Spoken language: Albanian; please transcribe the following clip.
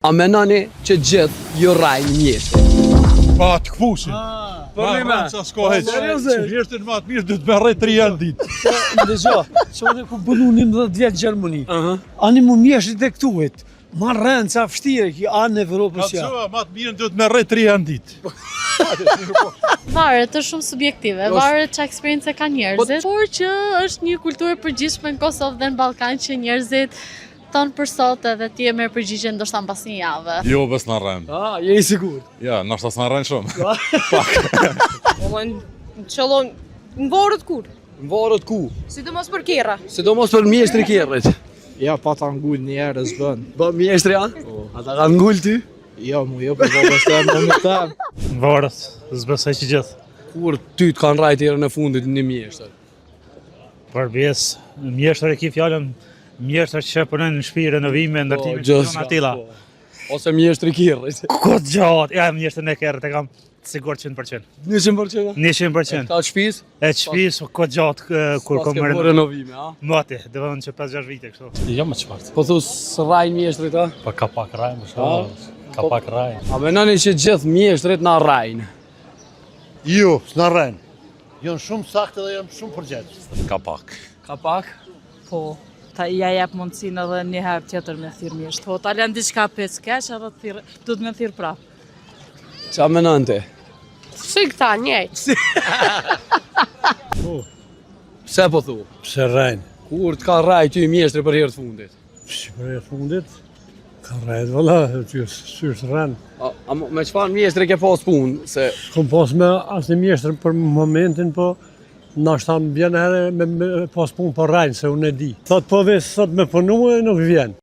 A menoni që gjithë ju rajnë mjeshtë? Pa të këpusin. Për me Sa s'ka heq. Mjeshtin ma të mirë du të me rrejt 3 janë ditë. Ndëgjo, që dhe ku bënu 11 vjetë në Gjermani. Ani mu mjeshtit e këtuhet. Ma rënë ca fështire ki anë në Evropës ja. Atë ma të mirë du të me rrejt 3 janë ditë. Varet, është shumë subjektive, varet që eksperiencë ka njerëzit, por që është një kulturë përgjithshme në Kosovë dhe në Ballkan që njerëzit tonë për sot edhe ti e merr përgjigjen ndoshta mbas një jave. Jo, bes në rrem. Je i sigurt? Ja, nështë as në rrem shumë. Në qëllon, në varët kur? Në varët ku? Sidomos për kera. Sidomos për mjeshtri kjerrit. Ja, pa ta ngull një herë s'bën. Bë mjeshtri janë? Ata kanë ngull ty? Jo, për babës të në në të. Në varët, s'besoj që gjithë. Kur ty të kanë rajt herën e fundit një mjeshtër? Për pjesë, mjeshtër e ki fjallën, mjeshtër që punojnë në shtëpi renovime, ndërtime, gjithë atilla. Ose mjeshtri kjerrit. Këtë gjatë, ja mjeshtër në kerët e kam sigur 100%. 100%? 100%. Ka shtëpis? E shtëpis, këtë gjatë kur kom Pas ke po renovime, a? Mati, dhe vëndë që 5-6 vite kështu. Jo më çfarë. Po thus rajnë mjeshtrit, a? Po ka pak raj më shumë. Ka pak raj. A menoni që gjithë mjeshtrit na rajnë? Jo, s'na rren. Janë shumë saktë dhe janë shumë përgjithshëm. Ka pak. Ka pak? Po, ta ja jep mundësinë edhe një herë tjetër me thirr mjesht. Po, ta lën diçka peskesh edhe du të me thirr prapë. Qa menon ti? Si këta, njëjtë. Pse po thu? Pse rajnë? Kur të ka rajt ty mjeshtri për herë të fundit? Për e fundit, ka rajtë vëlla, që syrë rajnë. A me çfarë mjeshtri ke pas punë? Se Kom pas me asë një mjeshtër për momentin, po nashta më vjen herë me pas punë për rajnë, se unë e di. Thot po dhe sot me punu e nuk vjen.